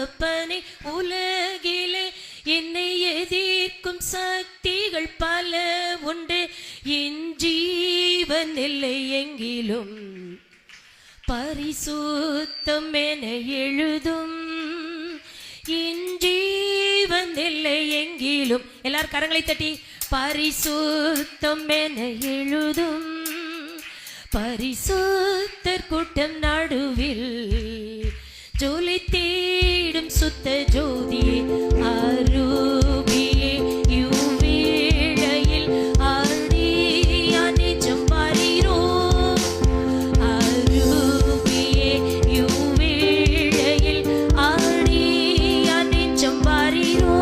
தகப்பனே, உலகிலே என்னை எதிர்க்கும் சக்திகள் பல உண்டு. என் ஜீவன் இல்லை எங்கிலும் பரிசுத்தம் என எழுதும். என் ஜீவன் இல்லை எங்கிலும், எல்லாரும் கரங்களை தட்டி, பரிசுத்தம் என எழுதும். பரிசுத்தர் கூட்டம் நடுவில் ஜோலி தேடும் சுத்த ஜோதியே, அரூபியே இவ்வேளையில் ஆடியா நெஞ்சம் வாரீரோ. அரூபியே இவ்வேளையில் ஆடியா நெஞ்சம் வாரீரோ.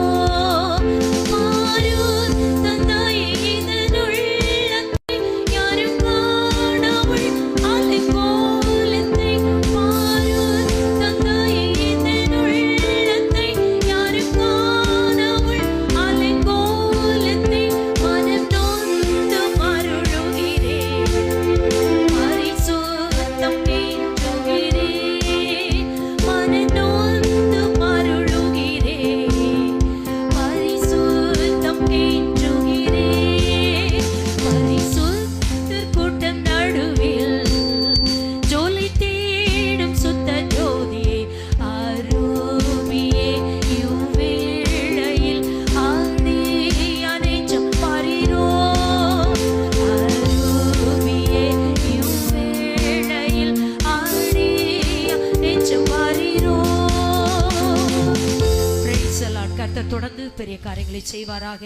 தொடர்ந்து பெரிய காரியங்களை செய்வாராக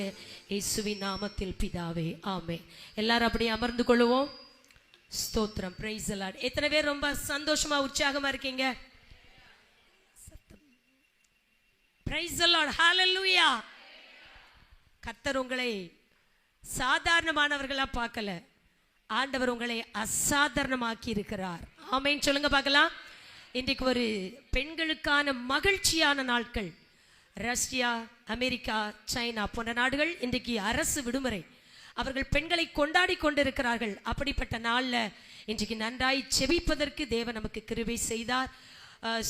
இயேசுவின் நாமத்தில் பிதாவே, ஆமென். எல்லாரும் அப்படியே அமர்ந்து கொள்ளுவோம். ஸ்தோத்திரம். Praise the lord. எத்தனை பேர் ரொம்ப சந்தோஷமா உற்சாகமா இருக்கீங்க? Praise the lord. ஹalleluya. கர்த்தர் உங்களை சாதாரணமானவர்களா பார்க்கல, ஆண்டவர் உங்களை அசாதாரணமாக்கி இருக்கிறார். ஆமென் சொல்லுங்க பார்க்கலாம். இன்றைக்கு ஒரு பெண்களுக்கான மகிழ்ச்சியான நாட்கள். ரஷ்யா, அமெரிக்கா, சைனா போன்ற நாடுகள் இன்றைக்கு அரசு விடுமுறை. அவர்கள் பெண்களை கொண்டாடி கொண்டிருக்கிறார்கள். அப்படிப்பட்ட நாளில் இன்றைக்கு நன்றாய் செபிப்பதற்கு தேவன் நமக்கு கிருபை செய்தார்.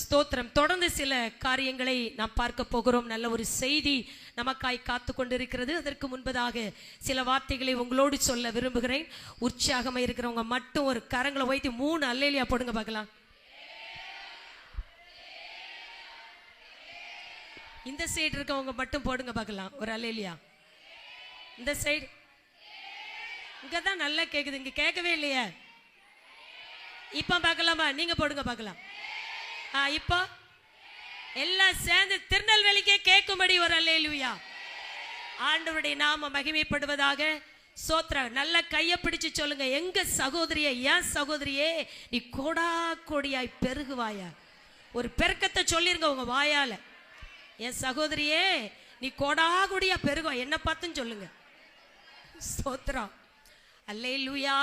ஸ்தோத்திரம். தொடர்ந்து சில காரியங்களை நாம் பார்க்க போகிறோம். நல்ல ஒரு செய்தி நமக்காய் காத்து கொண்டிருக்கிறது. அதற்கு முன்பதாக சில வார்த்தைகளை உங்களோடு சொல்ல விரும்புகிறேன். உற்சாகமாக இருக்கிறவங்க மட்டும் ஒரு கரங்களை வைத்து 3 அல்லேலியா போடுங்க பார்க்கலாம். இந்த சைடு இருக்கவங்க மட்டும் போடுங்க பார்க்கலாம் ஒரு அல்லேலியா. இந்த சைடு இங்க தான் நல்லா கேக்குது, இங்க கேட்கவே இல்லையே. இப்ப பார்க்கலாமா? நீங்க போடுங்க பார்க்கலாம். இப்போ எல்லாம் சேர்ந்து திருநெல்வேலிக்கே கேட்கும்படி ஒரு அல்லேலூயா. ஆண்டவருடைய நாம மகிமைப்படுவதாக. சோத்ரா. நல்ல கையை பிடிச்சு சொல்லுங்க, எங்க சகோதரியே, ஏன் சகோதரியே நீ கோடா கோடியாய் பெருகுவாயா. ஒரு பெருக்கத்தை சொல்லிருங்க உங்க வாயால. என் சகோதரியே நீ கோடா கோடியா பெருகுவா, என்ன பார்த்துன்னு சொல்லுங்க. ஸ்தோத்திரம். அல்லேலூயா.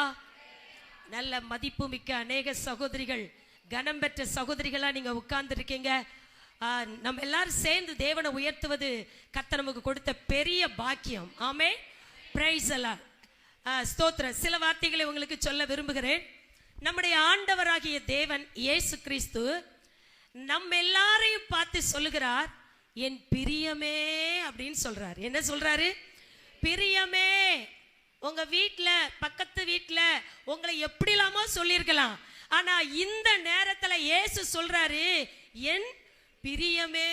நல்ல மதிப்பு மிக்க அநேக சகோதரிகள், கனம் பெற்ற சகோதரிகளா நீங்க உட்கார்ந்து இருக்கீங்க. நம்ம எல்லாரும் சேர்ந்து தேவனை உயர்த்துவது கர்த்தர் நமக்கு கொடுத்த பெரிய பாக்கியம். ஆமென். Praise the lord. ஸ்தோத்திரம். சில வார்த்தைகளை உங்களுக்கு சொல்ல விரும்புகிறேன். நம்முடைய ஆண்டவராகிய தேவன் இயேசு கிறிஸ்து நம்ம எல்லாரையும் பார்த்து சொல்லுகிறார், என் பிரியமே அப்படின்னு சொல்றாரு. என்ன சொல்றாரு? பிரியமே. உங்க வீட்டுல, பக்கத்து வீட்டுல உங்களை எப்படி இல்லாமோ சொல்லியிருக்கலாம். ஆனா இந்த நேரத்துல இயேசு சொல்றாரு, என் பிரியமே.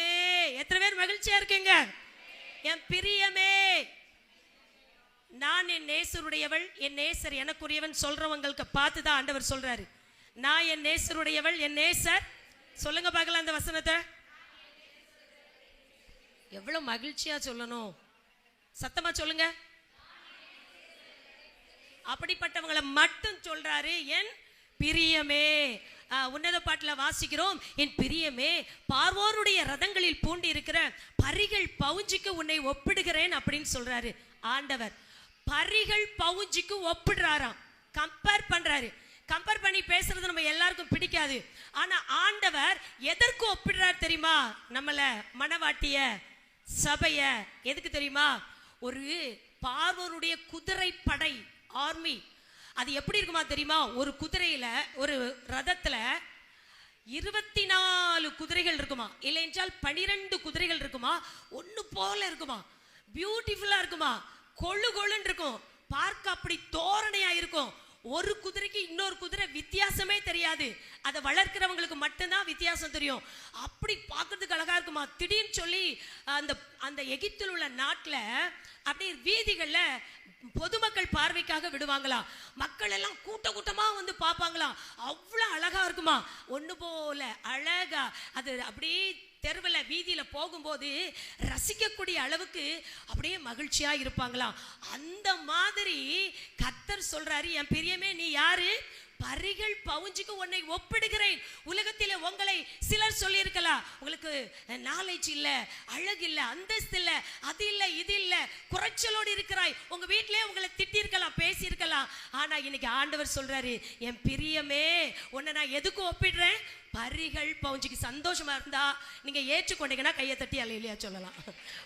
எத்தனை பேர் மகிழ்ச்சியா இருக்கீங்க? என் பிரியமே. நான் என் நேசருடையவள், என் நேசர் எனக்குரியவன் சொல்றவங்களுக்கு பார்த்துதான் ஆண்டவர் சொல்றாரு, நான் என் நேசருடையவள், என் நேசர். சொல்லுங்க பார்க்கலாம் அந்த வசனத்தை. எவ்வளவு மகிழ்ச்சியா சொல்லணும், சத்தமா சொல்லுங்க. அப்படிப்பட்டவங்களை மட்டும் சொல்றாரு, என் பிரியமே. உன்னத பாட்டுல வாசிக்கிறோம், என் பிரியமே பார்வோருடைய ரதங்களில் பூண்டி இருக்கிற பரிகள் பவுஞ்சிக்கு உன்னை ஒப்பிடுகிறேன் அப்படின்னு சொல்றாரு ஆண்டவர். பரிகள் பவுஞ்சிக்கு ஒப்பிடுறாராம், கம்பேர் பண்றாரு. கம்பேர் பண்ணி பேசுறது நம்ம எல்லாருக்கும் பிடிக்காது. ஆனா ஆண்டவர் எதற்கு ஒப்பிடுறார் தெரியுமா? நம்மள மனவாட்டிய சபைய எதுக்கு தெரியுமா? ஒரு பார்வோருடைய குதிரை படை, ஆர்மி. அது எப்படி இருக்குமா தெரியுமா? ஒரு குதிரையில, ஒரு ரதத்துல 24 குதிரைகள் இருக்குமா, இல்லை என்றால் 12 குதிரைகள் இருக்குமா, ஒண்ணு போல இருக்குமா, பியூட்டிஃபுல்லா இருக்குமா, கொழு கொழுன்னு இருக்கும், பார்க்க அப்படி தோரணையா இருக்கும். ஒரு குதிரைக்கு இன்னொரு குதிரை வித்தியாசமே தெரியாது, அதை வளர்க்கிறவங்களுக்கு மட்டும்தான் வித்தியாசம் தெரியும். அப்படி பார்க்கறதுக்கு அழகா இருக்குமா. திடீர்னு சொல்லி அந்த அந்த எகிப்தில் உள்ள நாட்டில் அப்படியே வீதிகள்ல பொதுமக்கள் பார்வைக்காக விடுவாங்களாம். மக்கள் எல்லாம் கூட்ட கூட்டமா வந்து பார்ப்பாங்களாம். அவ்வளவு அழகா இருக்குமா, ஒண்ணு போல அழகா. அது அப்படியே தெருவில் வீதியில போகும்போது ரசிக்கக்கூடிய அளவுக்கு அப்படியே மகிழ்ச்சியா இருப்பாங்களாம். அந்த மாதிரி கர்த்தர் சொல்றாரு, என் பிரியமே நீ யாரு, பரிகள் பவுஞ்சுக்கு உன்னை ஒப்பிடுகிறேன். உலகத்திலே உங்களை சிலர் சொல்லி இருக்கலாம், உங்களுக்கு நாலேஜ் இல்ல, அழகு இல்ல, அந்தஸ்து இல்ல, அது இல்ல, இது இல்ல, குறைச்சலோடு இருக்கிறாய், உங்க வீட்டிலே உங்களை திட்டி இருக்கலாம், பேசி இருக்கலாம். ஆனா இன்னைக்கு ஆண்டவர் சொல்றாரு, என் பிரியமே உன்னை நான் எதுக்கு ஒப்பிடுறேன், பரிகள் பவுஞ்சுக்கு. சந்தோஷமா இருந்தா நீங்க ஏற்றுக்கொண்டீங்கன்னா கையை தட்டி அல்லேலூயா சொல்லலாம்.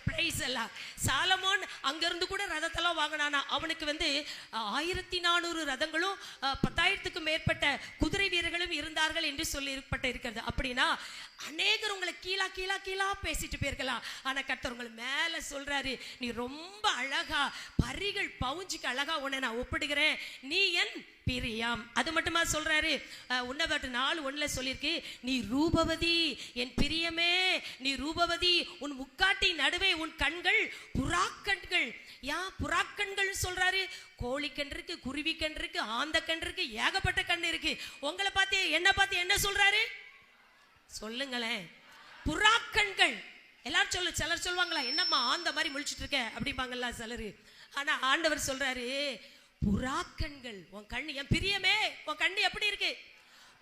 பிரைஸ் எல்லாம். சாலமோன் அங்கிருந்து கூட ரதத்தெல்லாம் வாங்கினானா. அவனுக்கு 1400 ரதங்களும் 10,000க்கும் மேற்பட்ட குதிரை வீரர்களும் இருந்தார்கள் என்று சொல்லப்பட்டு இருக்கிறது. அப்படின்னா அநேகர் உங்களை கீழா கீழா கீழா பேசிட்டு போயிருக்கலாம். ஆனா கர்த்தர் உங்களை மேல சொல்றாரு, நீ ரொம்ப அழகா, பரிகள் பவுஞ்சுக்கு அழகா உன்னை நான் ஒப்பிடுகிறேன், நீ என் பிரியம். அது மட்டுமா சொல்றாரு, உன்னவற்று 4:1 சொல்லியிருக்கு, நீ ரூபவதி, என் பிரியமே நீ ரூபவதி, உன் முக்காட்டி நடுவே உன் கண்கள் புறாக்கண்கள். ஏன் புறாக்கண்கள் சொல்றாரு, கோழி கண் இருக்கு, குருவி கண் இருக்கு, ஆந்த கண் இருக்கு, ஏகப்பட்ட கண் இருக்கு. உங்களை பார்த்து என்ன சொல்றாரு சொல்லுங்களேன், புறாக்கண்கள். எல்லாரும் சிலர் சொல்லுவாங்களா, என்னம்மா ஆந்த மாதிரி முழிச்சிட்டு இருக்க அப்படிப்பாங்கல்ல சிலரு. ஆனா ஆண்டவர் சொல்றாரு, புறாக்கண்கள் உன் கண்ணு, என் பிரியமே உன் கண்ணு எப்படி இருக்கு,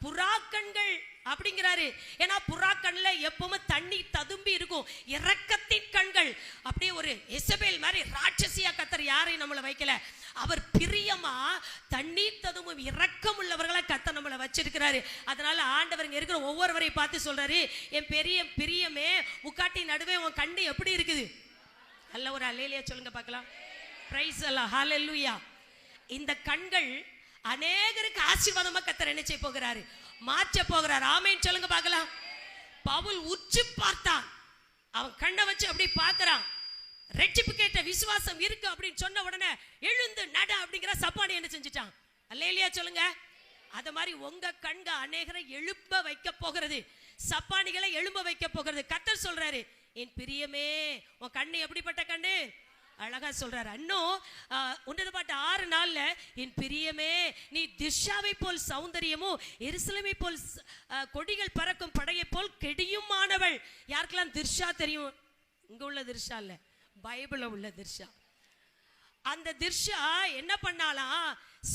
புறாக்கண்கள் அப்படிங்கிறாரு. ஏன்னா புறாக்கண்ல எப்பவுமே தண்ணி ததும்பி இருக்கும், இரக்கத்தின் கண்கள். அப்படியே ஒரு எசபேல் மாதிரி ராட்சசியா கர்த்தர் யாரையும் நம்மளை வைக்கல. அவர் பிரியமா தண்ணீர் ததும்பும் இரக்கம் உள்ளவர்களை கர்த்தர் நம்மளை வச்சிருக்கிறாரு. அதனால ஆண்டவர் இங்க இருக்கிற ஒவ்வொருவரை பார்த்து சொல்றாரு, என் பிரியமே முக்காட்டி நடுவே உன் கண்ணு எப்படி இருக்குது. அல்ல ஒரு அல்லேலூயா சொல்லுங்க பார்க்கலாம். பிரைஸ் அல்லாஹ், ஹல்லேலூயா. இந்த கண்கள் அநேகருக்கு ஆசீர்வாதமா கர்த்தர் என்ன செய்ய போகிறாரு, மாற்ற போகிறார். ஆமென் சொல்லுங்க பார்க்கலாம். பவுல் உற்று பார்த்தான், அவன் கண்ணை வச்சு அப்படி பார்க்கறான். ரட்சிப்பு கேட்ட விசுவாசம் இருக்கு அப்படின்னு சொன்ன உடனே எழுந்து நட அப்படிங்கிற சப்பானி என்ன செஞ்சிட்டான். அல்லேலூயா சொல்லுங்க. அத மாதிரி உங்க கண்க அநேகரை எழுப்ப வைக்க போகிறது, சப்பானிகளை எழும்ப வைக்க போகிறது. கர்த்தர் சொல்றாரு, என் பிரியமே உன் கண்ணு எப்படிப்பட்ட கண்ணு, அழகா சொல்றாரு. இன்னும் உன்னத பாட்டு 6:4, என் பிரியமே நீ திர்ஷாவை போல் சௌந்தரியமோ, எருசலேமை போல் கொடிகள் பறக்கும் படையை போல் கெடியுமானவள். யாருக்கெல்லாம் திர்ஷா தெரியும்? இங்க உள்ள திர்ஷா இல்ல, பைபிள்ல உள்ள திர்ஷா. அந்த திர்ஷா என்ன பண்ணாலாம்,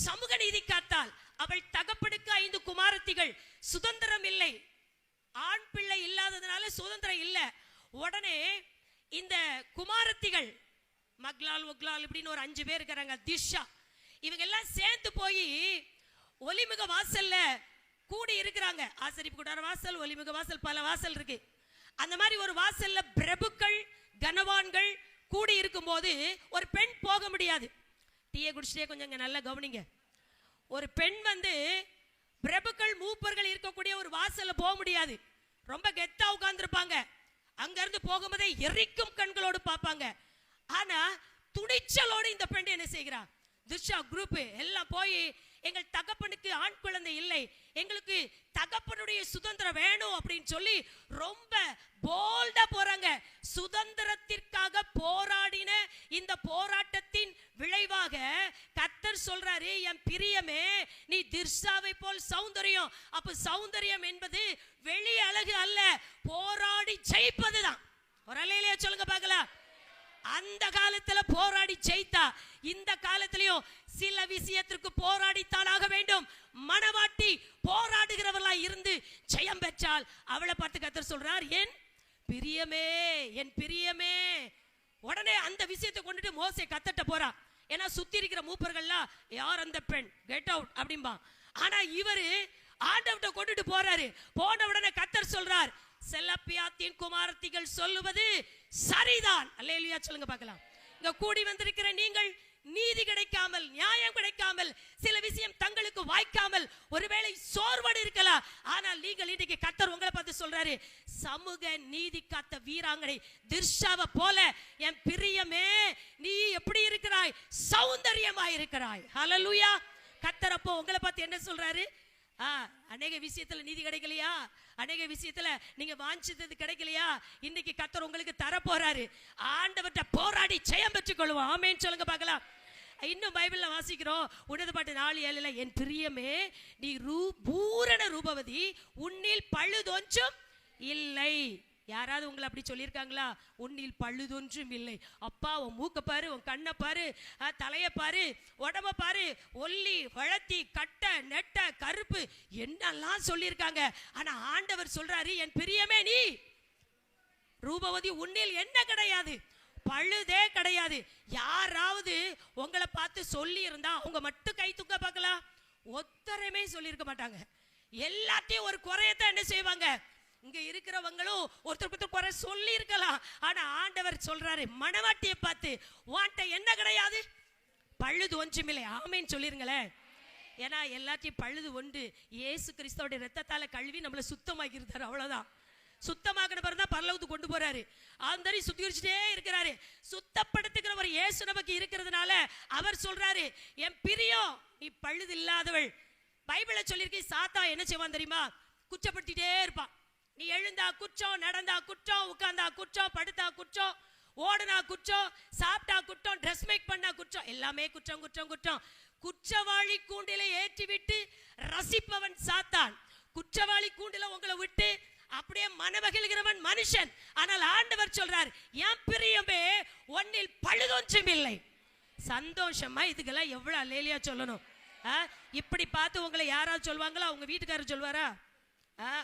சமூக நீதி காத்தாள். அவள் தகப்பனுக்கு 5 குமாரத்திகள், சுதந்திரம் இல்லை, ஆண் பிள்ளை இல்லாததுனால சுதந்திரம் இல்லை. உடனே இந்த குமாரத்திகள் மக்லால் ஒக்லால் இப்படின்னு ஒரு 5 பேர் இருக்கிறாங்க, திர்ஷா. இவங்க எல்லாம் சேர்ந்து போய் ஒலிமுக வாசல்ல கூடி இருக்கிறாங்க. ஆசரிப்பு கூடார வாசல், ஒலிமுக வாசல், பல வாசல் இருக்கு. அந்த மாதிரி ஒரு வாசல்ல பிரபுக்கள் கனவான்கள் கூடி இருக்கும் போது ஒரு பெண் போக முடியாது. டீயை குடிச்சிட்டே கொஞ்சம் நல்லா கவனிங்க. ஒரு பெண் பிரபுக்கள் மூப்பர்கள் இருக்கக்கூடிய ஒரு வாசல்ல போக முடியாது, ரொம்ப கெத்தா உட்கார்ந்துருப்பாங்க. அங்க இருந்து போகும்போதே எரிக்கும் கண்களோடு பார்ப்பாங்க. ஆனா துணிச்சலோடு இந்த பெண் என்ன செய்கிறா, திர்ஷா குரூப் எல்லாம் போய், எங்கள் தகப்பனுக்கு ஆண் குழந்தை இல்லை, எங்களுக்கு தகப்பனுடைய சுதந்திரம் வேணும் அப்படின்னு சொல்லி ரொம்ப போல்டா போறாங்க. சுதந்திரத்திற்காக போராடின இந்த போராட்டத்தின் விளைவாக கர்த்தர் சொல்றாரு, என் பிரியமே நீ திர்ஷாவை போல் சௌந்தரியம். அப்ப சௌந்தரியம் என்பது வெளி அழகு அல்ல, போராடி ஜெயிப்பதுதான். ஒரு அல்லேலூயா சொல்லுங்க பார்க்கலாம். அந்த காலத்துல போராடி ஜெயித்தா, இந்த காலத்திலயும் சில விஷயத்திற்கு போராடித்தானாக வேண்டும். மனவாட்டி போராடுகிறவர்களா இருந்து ஜெயம் பெற்றால் அவளை பார்த்து கர்த்தர் சொல்றார், என் பிரியமே என் பிரியமே. உடனே அந்த விஷயத்தை கொண்டுட்டு மோசே கர்த்தர்ட்ட போறா. ஏன்னா சுத்தி இருக்கிற மூப்பர்கள்லாம், யார் அந்த பெண், கெட் அவுட் அப்படிம்பா. ஆனா இவரு ஆண்டவர்ட்ட கொண்டுட்டு போறாரு. போன உடனே கர்த்தர் சொல்றார், செலப்பியாத்தின் குமாரத்திகள் சொல்லுவது சரிதான். அல்லேலூயா சொல்லுங்க பார்க்கலாம். இங்க கூடி வந்திருக்கிற நீங்கள் நீதி கிடைக்காமல், நியாயம் கிடைக்காமல், சில விஷயம் தங்களுக்கு வாய்க்காமல் ஒருவேளை சோர்வோடு இருக்கலாம். ஆனால் நீங்கள் இன்னைக்கு கர்த்தர் உங்களை பார்த்து சொல்றாரு, சமூக நீதி காத்த வீராங்கனை திர்ஷாவை போல என் பிரியமே நீ எப்படி இருக்கிறாய்? சௌந்தரியமாய் இருக்கிறாய். ஹல்லேலூயா. கர்த்தர் அப்போ உங்களை பார்த்து என்ன சொல்றாரு? அநேக விஷயத்துல நீதி கிடைக்கலையா? அநேக விஷயத்துல நீங்க வாஞ்சித்தது கிடைக்கலையா? இன்னைக்கு கர்த்தர் உங்களுக்கு தர போறாரு. ஆண்டவர்ட்ட போராடி ஜெயம் பெற்றுக் கொள்வோம். ஆமென் சொல்லுங்க பார்க்கலாம். இன்னும் பைபிள்ல வாசிக்கிறோம், உன்னத பாட்டு 4:7, என் பிரியமே நீ பூரண ரூபவதி, உன்னில் பழுதொன்றும் இல்லை. யாராவது உங்களை அப்படி சொல்லியிருக்காங்களா? உன்னில் பழுதொன்றும் இல்லை. அப்பா உன் மூக்க பாரு, உன் கண்ணை பாரு, தலைய பாரு, உடம்ப பாரு, ஒல்லி வளர்த்தி கட்ட நெட்ட கருப்பு என்னெல்லாம் சொல்லியிருக்காங்க. ஆனா ஆண்டவர் சொல்றாரு, என் பிரியமே நீ ரூபவதி, உன்னில் என்ன கிடையாது? பழுதே கிடையாது. யாராவது உங்களை பார்த்து சொல்லி இருந்தா அவங்க மட்டும் கை தூக்க பார்க்கலாம். ஒத்தரமே சொல்லியிருக்க மாட்டாங்க. எல்லாத்தையும் ஒரு குறையத்தான் என்ன செய்வாங்க? இங்க இருக்கிறவங்களும் ஒருத்தருக்கு குறை சொல்லி இருக்கலாம். ஆனா ஆண்டவர் சொல்றாரு, மணவாட்டியை பார்த்து வாண்ட என்ன கிடையாது? பழுது ஒன்றுமில்லை. ஆமென் சொல்லிருங்களேன். ஏன்னா எல்லாத்தையும் பழுது ஒன்று. இயேசு கிறிஸ்துவோட ரத்தத்தால கழுவி நம்மளை சுத்தமாக்கிருந்தாரு. அவ்வளவுதான். சுத்தமாக்கின பிறகு தான் பரலோகத்துக்கு கொண்டு போறாரு. அந்த சுத்திகரிச்சுட்டே இருக்கிறாரு. சுத்தப்படுத்துகிற ஒரு இயேசு நமக்கு இருக்கிறதுனால அவர் சொல்றாரு, என் பிரியம் நீ பழுது இல்லாதவள். பைபிளை சொல்லியிருக்கு, சாத்தா என்ன செய்வான் தெரியுமா? குற்றப்படுத்திட்டே இருப்பான். நீ எழுந்தா குற்றம், நடந்தா குற்றம், உட்கார்ந்தா குற்றம், படுத்தா குற்றம், ஓடுனா குற்றம், சாப்பிட்டா குற்றம், ட்ரெஸ் மேக் பண்ணா குற்றம், எல்லாமே குற்றம் குற்றம் குற்றம். குற்றவாளி கூண்டில ஏற்றி விட்டு ரசிப்பவன் சாத்தான். குற்றவாளி கூண்டில உங்களை விட்டு அப்படியே மனமகிழ்கிறவன் மனுஷன். ஆனால் ஆண்டவர் சொல்றார், என் பிரியமே ஒன்னில் பழுதொன்றும் இல்லை. சந்தோஷமா இதுக்கெல்லாம் எவ்வளவு அல்லேலியா சொல்லணும். இப்படி பார்த்து உங்களை யாராவது சொல்வாங்களா? உங்க வீட்டுக்காரர் சொல்வாரா?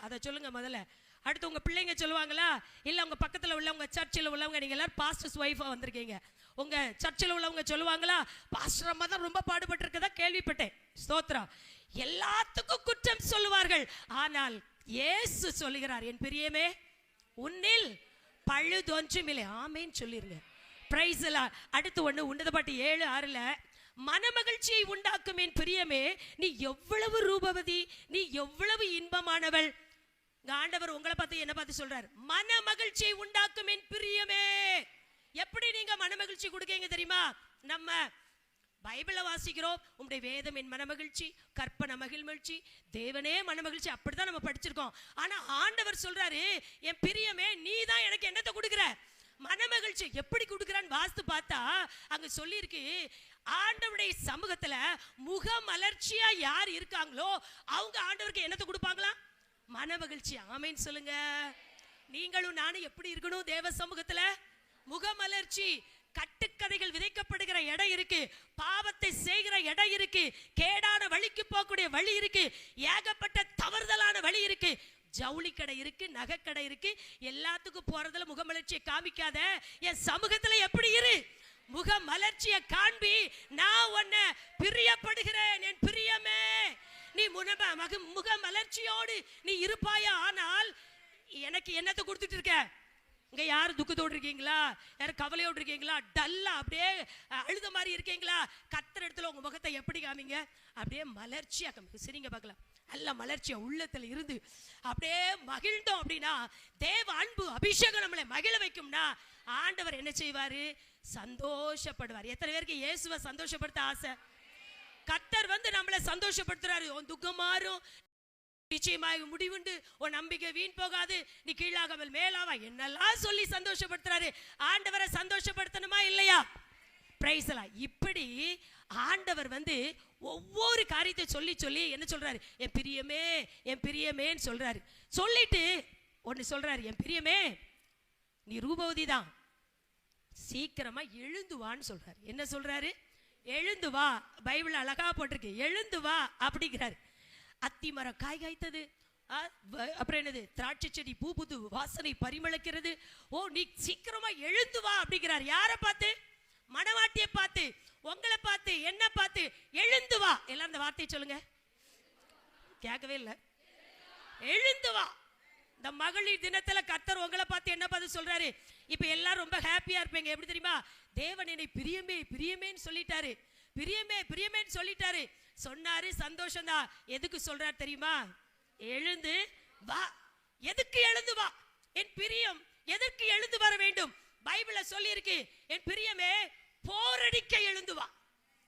அதை சொல்லுங்க முதல்ல. அடுத்து உங்க பிள்ளைங்க சொல்லுவாங்களா? இல்ல உங்க பக்கத்துல உள்ளவங்க, சர்ச்சில் உள்ளவங்க, நீங்க எல்லாரும் பாஸ்டர்ஸ் ஒய்ஃபா வந்திருக்கீங்க, உங்க சர்ச்சில் உள்ளவங்க சொல்லுவாங்களா? பாஸ்டர் அம்மா தான் ரொம்ப பாடுபட்டு இருக்கதா கேள்விப்பட்டேன். ஸ்தோத்திரம். எல்லாத்துக்கும் குற்றம் சொல்லுவார்கள். ஆனால் இயேசு சொல்லுகிறார், என் பிரியமே உன்னில் பழுதொன்றும் இல்லை. ஆமென் சொல்லிருங்க. பிரைஸ் எல்லாம். அடுத்து ஒண்ணு, உன்னத பாட்டு 7:6, மனமகிழ்ச்சியை உண்டாக்கும் என் பிரியமே நீ எவ்வளவு ரூபவதி, நீ எவ்வளவு இன்பமானவள். ஆண்டவர் உங்களை பார்த்து என்ன பார்த்து சொல்றார்? மன மகிழ்ச்சியை உண்டாக்கும் என் பிரியமே. எப்படி நீங்க மன மகிழ்ச்சி கொடுக்கீங்க தெரியுமா? நம்ம பைபிளை வாசிக்கிறோம், உங்களுடைய வேதம் என் மனமகிழ்ச்சி, கற்பனை மகிழ்ச்சி, தேவனே மனமகிழ்ச்சி, அப்படிதான் நம்ம படிச்சிருக்கோம். ஆனா ஆண்டவர் சொல்றாரு, என் பிரியமே நீ தான் எனக்கு என்னத்தை கொடுக்குற? மனமகிழ்ச்சி. எப்படி கொடுக்குறான்னு வாஸ்து பார்த்தா அங்க சொல்லியிருக்கு, ஆண்டவருடைய சமூகத்துல முகமலர்ச்சியா யார் இருக்காங்களோ அவங்க ஆண்டவருக்கு என்னத்தை கொடுப்பாங்களா? மனமகிழ்ச்சி. ஆமென் சொல்லுங்க. நீங்களும் நானும் எப்படி இருக்கணும் தேவ சமூகத்துல? முகமலர்ச்சி. கட்டுக்கதைகள் விதைக்கப்படுகிற இடம் இருக்கு, பாவத்தை செய்கிற இடம் இருக்கு, கேடான வழிக்கு போகக்கூடிய வழி இருக்கு, ஏகப்பட்ட தவறுதலான வழி இருக்கு, ஜவுளி கடை இருக்கு, நகை கடை இருக்கு. எல்லாத்துக்கும் போறதுல முகமலர்ச்சியை காமிக்காத. என் சமூகத்துல எப்படி இரு? முகமலர்ச்சியை காண்பி. நான் உன்னை பிரியப்படுகிறேன் என் பிரியமே. நீ முகமலர்ச்சியோடு நீ இருப்பாயா? ஆனால் எனக்கு என்னத்தை கொடுத்துட்டு இருக்க? இங்க யாரு துக்கத்தோடு இருக்கீங்களா? யாரு கவலையோடு இருக்கீங்களா? டல்லா அப்படியே அழுத மாதிரி இருக்கீங்களா? கர்த்தர் இடத்துல உங்க முகத்தை எப்படி காமிங்க? அப்படியே மலர்ச்சியா காமிங்க. சரிங்க பார்க்கலாம். நல்ல மலர்ச்சியா உள்ளத்துல இருந்து அப்படியே மகிழ்ந்தோம் அப்படின்னா, தேவ அன்பு அபிஷேகம் நம்மளை மகிழ வைக்கும்னா ஆண்டவர் என்ன செய்வாரு? சந்தோஷப்படுவார். எத்தனை பேருக்கு இயேசுவை சந்தோஷப்படுத்த ஆசை? கர்த்தர் வந்து நம்மளை சந்தோஷப்படுத்துறாரு. உன் துக்கம் மாறும், நிச்சயமாக முடிவுண்டு, உன் நம்பிக்கை வீண் போகாது, நீ கீழாகாமல் மேலாவா, என்னெல்லாம் சொல்லி சந்தோஷப்படுத்துறாரு. ஆண்டவரை சந்தோஷப்படுத்தணுமா இல்லையா? பிரைஸ் எல்லாம். இப்படி ஆண்டவர் வந்து ஒவ்வொரு காரியத்தை சொல்லி சொல்லி என்ன சொல்றாரு? என் பிரியமே என் பிரியமேன்னு சொல்றாரு. சொல்லிட்டு ஒன்னு சொல்றாரு, என் பிரியமே நீ ரூபவதி தான், சீக்கிரமா எழுந்து வான்னு சொல்றாரு. என்ன சொல்றாரு? எழுந்து வா. பைபிள் அழகா போட்டிருக்கு, எழுந்து வா அப்படிங்கிறாரு. அத்தி மரம் காய் காய்த்தது, அப்புறம் என்னது, திராட்சை செடி பூ புது வாசனை பரிமளக்கிறது. ஓ நீ சீக்கிரமா எழுந்து வா அப்படிங்கிறார். யாரை பார்த்து? மணவாட்டியை பார்த்து, உங்களை பார்த்து, என்ன பார்த்து? எழுந்து வா. எல்லாம் அந்த வார்த்தையை சொல்லுங்க. கேட்கவே இல்லை. எழுந்து வா. இந்த மகளிர் தினத்துல கர்த்தர் உங்களை பார்த்து என்ன பார்த்து சொல்றாரு? இப்ப எல்லாரும் ரொம்ப ஹாப்பியா இருப்பீங்க. எப்படி தெரியுமா? தேவன் என்னை பிரியமே பிரியமேன்னு சொல்லிட்டாரு, பிரியமே பிரியமேன்னு சொல்லிட்டாரு. சொன்னாரு, சந்தோஷம் தான். எதுக்கு சொல்றாரு தெரியுமா? எழுந்து வா. எதுக்கு எழுந்து வா? என் பிரியம் எதற்கு எழுந்து வர வேண்டும்? பைபிள்ல சொல்லி இருக்கு, என் பிரியமே போரடிக்க எழுந்து வா.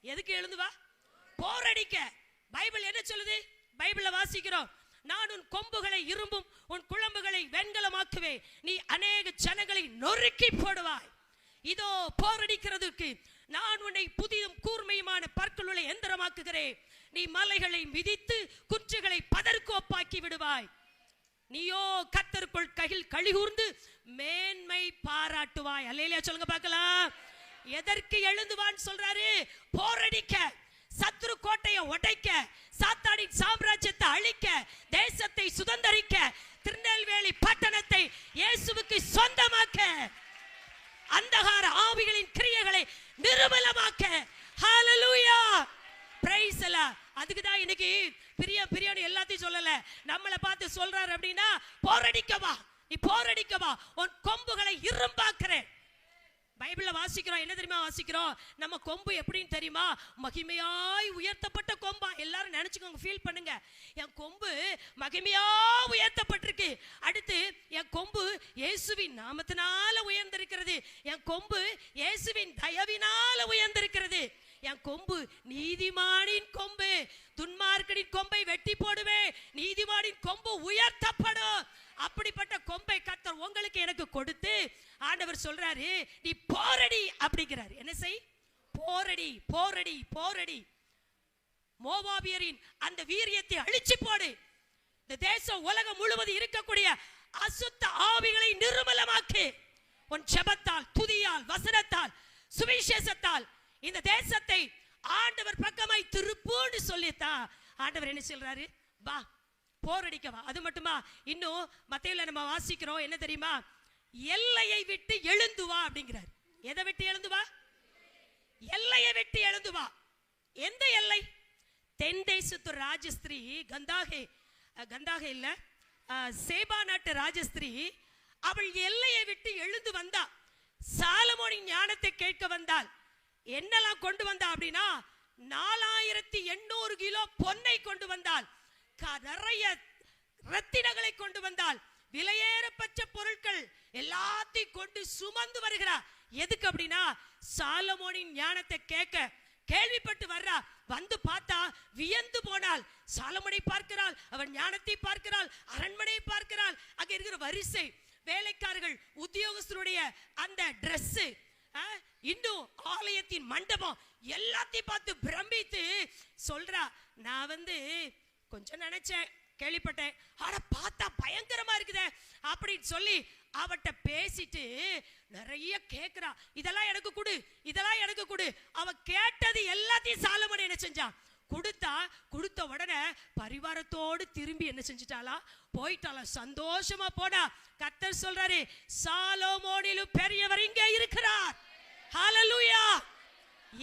எதுக்கு எழுந்து வா? போரடிக்க. பைபிள் என்ன சொல்லுது? பைபிள்ல வாசிக்கிறோம், நான் உன் கொம்புகளை இரும்பும் உன் குழம்புகளை வெண்கலமாக்குவேன், நீ அநேக ஜனங்களை நொறுக்கி போடுவாய். இதோ போரடிக்கிறதுக்கு நான் உன்னை புதிதும் கூர்மையுமான பற்களுள்ள எந்திரமாக்குகிறேன். நீ மலைகளை மிதித்து குன்றுகளை பதற்கோப்பாக்கி விடுவாய். நீயோ கர்த்தருக்குள் கையில் கழிகூர்ந்து மேன்மை பாராட்டுவாய். அல்லேலூயா சொல்லுங்க பார்க்கலாம். எதற்கு எழுந்து வான்னு சொல்றாரு? போரடிக்க, சத்துரு கோட்டையை உடைக்க, சாத்தானின் சாம்ராஜ்யத்தை அழிக்க, தேசத்தை சுதந்தரிக்க, திருநெல்வேலி பட்டணத்தை இயேசுவுக்கு சொந்தமாக்க, அந்தகார ஆவிகளின் கிரியைகளை நிர்மூலமாக்க. ஹalleluya praise the Lord. அதுக்கு தான் இன்னைக்கு பிரியாணி எல்லாத்தையும் சொல்லல, நம்மளை பார்த்து சொல்றாரு. அப்படின்னா போரடிக்கவா, நீ போரடிக்கவா, உன் கொம்புகளை இரும்பாக்குறேன். பைபிள்ல வாசிக்கிறோம், என்ன தெரியுமா வாசிக்கிறோம்? நம்ம கொம்பு எப்படின்னு தெரியுமா? மகிமையாய் உயர்த்தப்பட்ட கொம்பா. எல்லாரும் நினைச்சுக்கோங்க, ஃபீல் பண்ணுங்க. என் கொம்பு மகிமையா உயர்த்தப்பட்டிருக்கு. அடுத்து என் கொம்பு இயேசுவின் நாமத்தினால உயர்ந்திருக்கிறது. என் கொம்பு இயேசுவின் தயவினால உயர்ந்திருக்கிறது. என் கொம்பு நீதிமானின் கொம்பு. துன்மார்க்கனின் கொம்பை வெட்டி போடுவேன், நீதிமானின் கொம்பு உயர்த்தப்படும். அப்படிப்பட்ட கொம்பை கர்த்தர் உங்களுக்கு எனக்கு கொடுத்து ஆண்டவர் சொல்றாரு, நீ போரடி அப்படிங்கிறார். என்ன செய்? போரடி போரடி போரடி. மோவாபியரின் அந்த வீரியத்தை அழிச்சு போடு. இந்த தேசம் உலகம் முழுவதும் இருக்கக்கூடிய அசுத்த ஆவிகளை நிர்மூலமாக்கு. உன் ஜெபத்தால், துதியால், வசனத்தால், சுவிசேஷத்தால் இந்த தேசத்தை ஆண்டவர் பக்கமாய் திருப்புன்னு சொல்லித்தான் ஆண்டவர் என்ன சொல்றாரு? வா போரடிக்கவா. அது மட்டுமா, இன்னும் மத்தேயுல நம்ம வாசிக்கிறோம், என்ன தெரியுமா? எல்லையை விட்டு எழுந்து வா அப்படிங்கிறார். எதை விட்டு எழுந்து வா? எல்லையை விட்டு எழுந்து வா. எந்த எல்லை? தென் தேசத்து ராஜஸ்திரீ கந்தாகே இல்ல, சேபா நாட்டு ராஜஸ்திரீ, அவள் எல்லையை விட்டு எழுந்து வந்தா. சாலமோனின் ஞானத்தை கேட்க வந்தாள். என்னெல்லாம் கொண்டு வந்தா அப்படின்னா, 4800 கிலோ பொன்னை கொண்டு வந்தாள், நிறைய ரத்தினங்களை கொண்டு வந்தாள், விலையேறப்பட்ட பொருட்கள் எல்லாத்தையும் கொண்டு சுமந்து வருகிறார். எதுக்கு அப்படின்னா, சாலமோனின் ஞானத்தை கேட்க கேள்விப்பட்டு வர்றா. வந்து பார்த்தா வியந்து போனாள். சாலமோனை பார்க்கிறாள், அவன் ஞானத்தை பார்க்கிறாள், அரண்மனை பார்க்கிறாள், அங்க இருக்கிற வரிசை வேலைக்காரர்கள், உத்தியோகஸ்தருடைய அந்த டிரெஸ், இன்னும் ஆலயத்தின் மண்டபம் எல்லாத்தையும் பார்த்து பிரமித்து சொல்றா, நான் கொஞ்சம் நினைச்சேன், கேள்விப்பட்டேன், ஆனா பார்த்தா பயங்கரமா இருக்குதே அப்படின்னு சொல்லி அவட்ட பேசிட்டு நிறைய கேட்கிறா. இதெல்லாம் எனக்கு கொடு, இதெல்லாம் எனக்கு கொடு. அவ கேட்டது எல்லாத்தையும் சாலமோன் என்ன செஞ்சான்? கொடுத்த உடனே பரிவாரத்தோடு திரும்பி என்ன செஞ்சிட்டாளா? போயிட்டாளா, சந்தோஷமா போனா. கர்த்தர் சொல்றாரு, சாலமோனிலும் பெரியவர் இங்கே இருக்கிறார். ஹalleluya.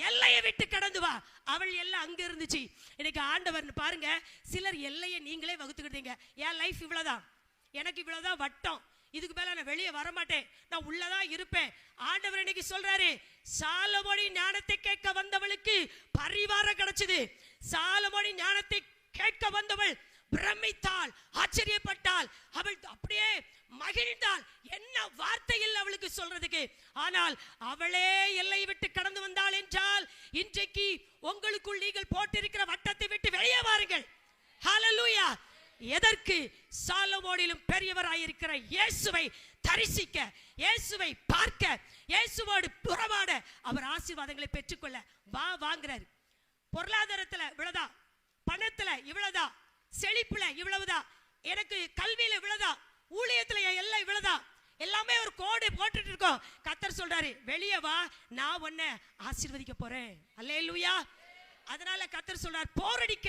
எல்லையை விட்டு கடந்து வா. அவள் எல்லாம் அங்க இருந்துச்சு. இன்னைக்கு ஆண்டவர் பாருங்க, சிலர் எல்லையை நீங்களே வகுத்துக்கிட்டீங்க. என் லைஃப் இவ்வளவுதான், எனக்கு இவ்வளவுதான் வட்டம், இதுக்கு மேல நான் வெளியே வர மாட்டேன், நான் உள்ளதான் இருப்பேன். ஆண்டவர் இன்னைக்கு சொல்றாரு, சாலமோனின் ஞானத்தை கேட்க வந்தவளுக்கு பரிவாரம் கிடைச்சது. சாலமோனின் ஞானத்தை கேட்க வந்தவள் பிரமித்தாள், ஆச்சரியப்பட்டாள், அவள் அப்படியே மகிழ்ந்தாள். என்ன வார்த்தை இல்லை அவளுக்கு சொல்றதுக்கு. ஆனால் அவளே எல்லை விட்டு கடந்து வந்தாள் என்றால், இன்றைக்கு உங்களுக்குள் நீங்கள் போட்டிருக்கிற வட்டத்தை விட்டு வெளியே வாருங்கள். ஹalleluya. எதற்கு? சாலமோனிலும் பெரியவராயிருக்கிற இயேசுவை தரிசிக்க, இயேசுவை பார்க்க, இயேசுவோடு புறவாட, அவர் ஆசீர்வாதங்களை பெற்றுக்கொள்ள வா வாங்குறாரு. பொருளாதாரத்துல இவ்வளவுதான், பணத்துல இவ்வளவுதான், செழிப்புல இவ்வளவுதான், எனக்கு கல்வியில இவ்வளவுதான், ஊழியத்துல எல்லாம் இவ்வளவுதான், எல்லாமே ஒரு கோடு போட்டுட்டு இருக்கோம். கர்த்தர் சொல்றாரு, வெளியே வா, நான் உன்னை ஆசீர்வதிக்க போறேன். அல்லேலூயா. அதனால கர்த்தர் சொல்றார், போரடிக்க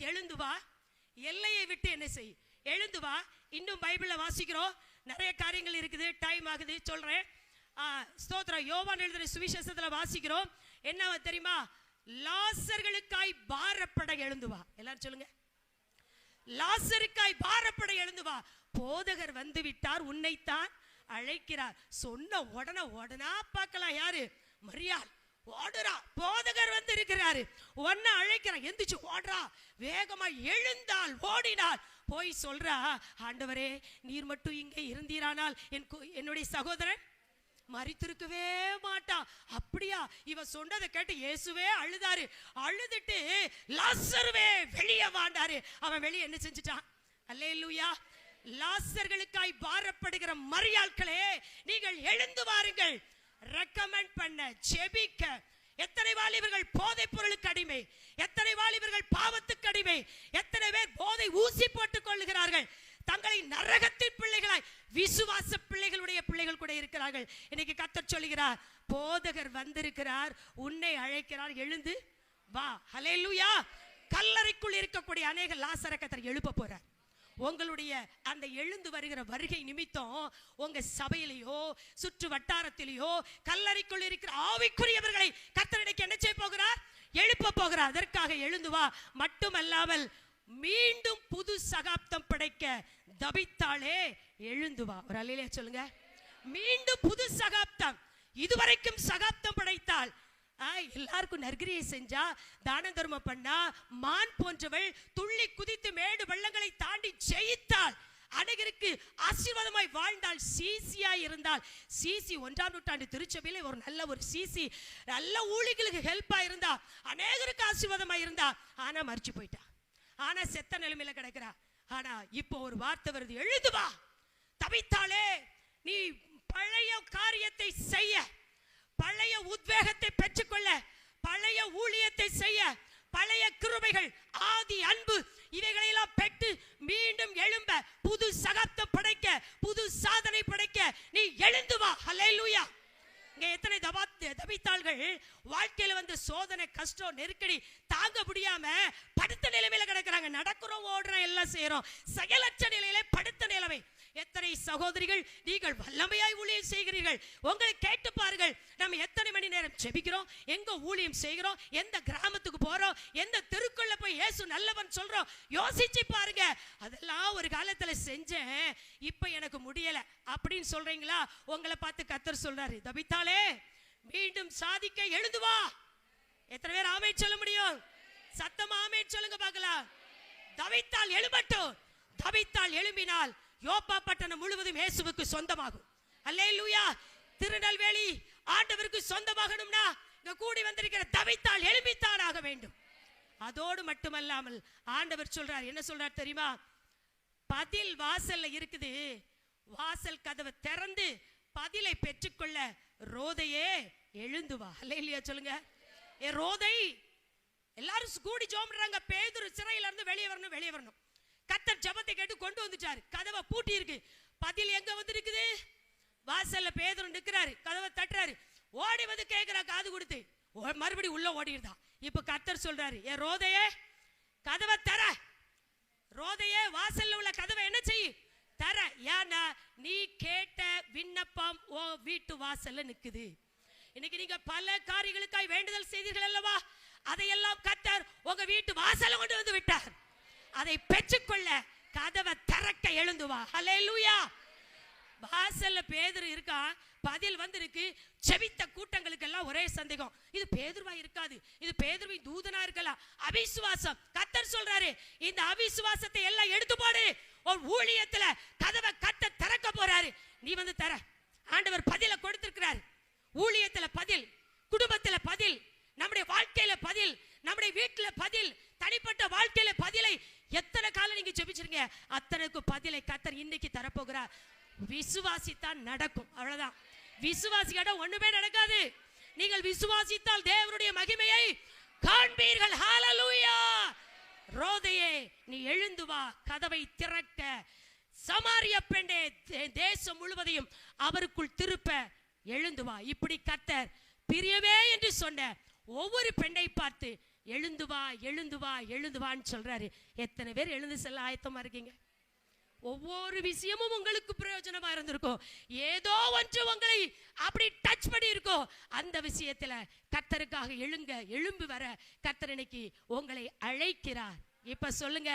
எழுந்து வா, எல்லையை விட்டு என்ன செய்? எழுந்து வா. இன்னும் பைபிள்ல வாசிக்கிறோம், நிறைய காரியங்கள் இருக்குது, டைம் ஆகுது, சொல்றேன். ஸ்தோத்திரம். யோவான் எழுதின சுவிசேஷத்துல வாசிக்கிறோம், என்ன தெரியுமா? லாசர்களுக்காய் பாரப்பட எழுந்து வா. எல்லாரும் சொல்லுங்க, லாசருக்காய் பாரப்பட எழுந்து வா. போதகர் வந்து விட்டார், உன்னைத்தான் அழைக்கிறார். சொன்ன உடனே உடனா பார்க்கலாம் யாரு? மரியாள் ஓடுறா. போதகர் வந்து இருக்கிறாரு, ஒன்ன அழைக்கிறான், எந்திரிச்சு ஓடுறா. வேகமா எழுந்தாள், ஓடினாள். போய் சொல்றா, ஆண்டவரே நீர் மட்டும் இங்கே இருந்தீரானால் என்னுடைய சகோதரன் மரித்திருக்கவே மாட்டான். அப்படியா? இவ சொன்னதை கேட்டு இயேசுவே அழுதாரு. அழுதுட்டு லாசருவே வெளியே வாண்டாரு. அவன் வெளியே என்ன செஞ்சுட்டான்? அல்லேலூயா. லாசர்களுக்காய் பாரப்படுகிற மரியாள்களே, நீங்கள் எழுந்து வாருங்கள். ரெக்கமெண்ட் பண்ண, ஜெபிக்க. எத்தனை வாலிபர்கள் போதைப் பொருளுக்கு அடிமை, எத்தனை வாலிபர்கள் பாவத்துக்கு அடிமை, எத்தனை பேர் போதை ஊசி போட்டுக் கொள்ளுகிறார்கள். தங்களை நரகத்தின் பிள்ளைகளாய் விசுவாச பிள்ளைகளுடைய பிள்ளைகள் கூட இருக்கிறார்கள். இன்னைக்கு கர்த்தர் சொல்கிறார், போதகர் வந்திருக்கிறார், உன்னை அழைக்கிறார், எழுந்து வா. ஹல்லேலூயா. கல்லறைக்குள் இருக்கக்கூடிய அநேக லாசரை கர்த்தர் எழுப்ப போறார். உங்களுடைய அந்த எழுந்து வருகிற வருகை நிமித்தம் உங்க சபையிலேயோ சுற்று வட்டாரத்திலேயோ கல்லறைக்குள் இருக்கிற ஆவிக்குரியவர்களை கர்த்தர் இன்னைக்கு என்ன செய்ய போகிறார்? எழுப்ப போகிறார். அதற்காக எழுந்து வா. மட்டுமல்லாமல் மீண்டும் புது சகாப்தம் படைக்க தபித்தாளே, எழுந்து வா. ஒரு அல்லேலூயா சொல்லுங்க. மீண்டும் புது சகாப்தம். இதுவரைக்கும் சகாப்தம் படைத்தாள், எல்லாருக்கும் நற்கிரியை செஞ்சா, தான தர்மம் பண்ணா, மான் போன்றவள் துள்ளி குதித்து மேடு வெள்ளங்களை தாண்டி ஜெயித்தாள், அநேகருக்கு ஆசீர்வாதமாய் வாழ்ந்தாள், சீசியா இருந்தாள். சீசி 1ஆம் நூற்றாண்டு திருச்சபையில ஒரு நல்ல ஒரு சீசி, நல்ல ஊழியர்களுக்கு ஹெல்ப்பா இருந்தா, அநேகருக்கு ஆசீர்வாதமாய் இருந்தா. ஆனா மரிச்சு போயிட்டா. ஆனா செத்த நிலைமையில கிடக்கிறா. ஆனா இப்போ ஒரு வார்த்தை வருது, எழுந்து வா. தபித்தாளே, நீ பழைய காரியத்தை செய்ய, பழைய உத்வேகத்தை பெற்றுக்கொள்ள, பழைய ஊழியத்தை செய்ய, பழைய கிருபைகள், ஆதி அன்பு இவைகளெல்லாம் பெற்று மீண்டும் எழும்ப, புது சகாப்தம் படைக்க, புது சாதனை படைக்க நீ எழுந்து வா. ஹல்லேலூயா. இங்க எத்தனை தபித்தாள்கள் வாழ்க்கையில வந்து சோதனை, கஷ்டம், நெருக்கடி தாங்க முடியாம படுத்த நிலைமையில கிடக்குறாங்க. நடக்கிறோம், ஓடுறோம், எல்லாம் செய்யறோம், செயலற்ற நிலையில படுத்த நிலைமை. எத்தனை சகோதரிகள் நீங்கள் வல்லமையாய் ஊழியம் செய்கிறீர்கள். உங்களை கேட்டு பாருங்கள், நம்ம எத்தனை மணி நேரம் ஜெபிக்கிறோம், எங்க ஊழியம் செய்கிறோம், எந்த கிராமத்துக்கு போறோம், எந்த தெருக்குள்ள போய் இயேசு நல்லவன் சொல்றோம். யோசிச்சு பாருங்க. அதெல்லாம் ஒரு காலத்துல செஞ்சேன், இப்ப எனக்கு முடியல அப்படின்னு சொல்றீங்களா? உங்களை பார்த்து கர்த்தர் சொல்றாரு, தபித்தாளே மீண்டும் சாதிக்க எழுந்து வா. எத்தனை பேர் ஆமென் சொல்ல முடியும்? சத்தமா ஆமென் சொல்லுங்க பார்க்கலாம். தபித்தாள் எழும்பட்டும். தபித்தாள் எழும்பினால் யோப்பா பட்டணம் முழுவதும் இயேசுவுக்கு சொந்தமாகும். அல்லேலூயா. திருநெல்வேலி ஆண்டவருக்கு சொந்தமாகணும்னா இங்க கூடி வந்திருக்கிற தபித்தாள் எழும்பித்தான் ஆக வேண்டும். அதோடு மட்டுமல்லாமல் ஆண்டவர் சொல்றார், என்ன சொல்றார் தெரியுமா? பதில் வாசல்ல இருக்குது, வாசல் கதவை திறந்து பதிலை பெற்றுக்கொள்ள ரோதையே எழுந்து வா. அல்லேலூயா சொல்லுங்க. ஏ ரோதை, எல்லாரும் கூடி ஜெபம்றாங்க. பேதுரு சிறையில இருந்து வெளியே வரணும், வெளியே வரணும். கர்த்தர் ஜெபத்தை கேட்டு கொண்டு வந்துட்டாரு. கதவை பூட்டி இருக்கு. பதில் எங்க வந்திருக்குது? வாசல்ல பேதுரு நிக்கிறாரு, கதவை தட்டுறாரு. ஓடி வந்து கேக்குறா காது கொடுத்து, மறுபடியும் உள்ள ஓடிடுதா. இப்ப கர்த்தர் சொல்றாரு, ஏ ரோதையே கதவை தர. ரோதையே வாசல்ல உள்ள கதவை என்ன செய்ய? தர. ஏன்னா நீ கேட்ட விண்ணப்பம் ஓ வீட்டு வாசல்ல நிக்குது. இன்னைக்கு நீங்க பல காரியங்களுக்காய் வேண்டுதல் செய்தீர்கள் அல்லவா? அதையெல்லாம் கர்த்தர் உங்க வீட்டு வாசல்ல கொண்டு வந்து விட்டார். அதை பெற்றுக்கொள்ள கதவை திறக்க எழுந்து வா. ஹல்லேலூயா. வாசல்ல பேதுரு இருக்கா, பதில் வந்திருக்கு. செவித்த கூட்டங்களுக்கு எல்லாம் ஒரே சந்தேகம், இது பேதுருவா இருக்காது, இது பேதுருவின் தூதனா இருக்கலாம். அவிசுவாசம். கர்த்தர் சொல்றாரு, இந்த அவிசுவாசத்தை எல்லாம் எடுத்து போடு. ஒரு ஊழியத்துல கதவை கர்த்தர் திறக்க போறாரு. நீ வந்து தர. ஆண்டவர் பதில கொடுத்திருக்கிறார். ஊழியத்துல பதில், குடும்பத்துல பதில், நம்முடைய வாழ்க்கையில பதில், நம்முடைய வீட்டுல பதில், தனிப்பட்ட வாழ்க்கையில பதிலை எத்தனை காலம் நீங்க ஜெபிச்சிருங்க, அத்தனைக்கு பதிலை கர்த்தர் இன்னைக்கு தரப்போகிறார். விசுவாசித்தான் நடக்கும். அவ்வளவுதான். விசுவாசிக்கிட்ட ஒண்ணுமே நடக்காது. நீங்கள் விசுவாசித்தால் தேவனுடைய மகிமையை காண்பீர்கள். ஹல்லேலூயா. ரோதையே நீ எழுந்து வா, கதவை திறக்க. சமாரிய பெண்ணே, தேசம் முழுவதையும் அவருக்குள் திருப்ப எழுந்து வா. இப்படி கர்த்தர் பிரியமே என்று சொன்ன ஒவ்வொரு பெண்ணை பார்த்து எழுந்து வா, எழுந்து வா, எழுந்து வான்னு சொல்றாரு. எத்தனை பேர் எழுந்து செல்ல ஆயத்தமா இருக்கீங்க? ஒவ்வொரு விஷயமும் உங்களுக்கு பிரயோஜனமா இருந்திருக்கும். ஏதோ ஒன்று உங்களை அப்படி டச் பண்ணி இருக்கோ. அந்த விஷயத்துல கர்த்தருக்காக எழுங்க, எழும்பி வர கர்த்தர் இன்னைக்கு உங்களை அழைக்கிறார். இப்ப சொல்லுங்க,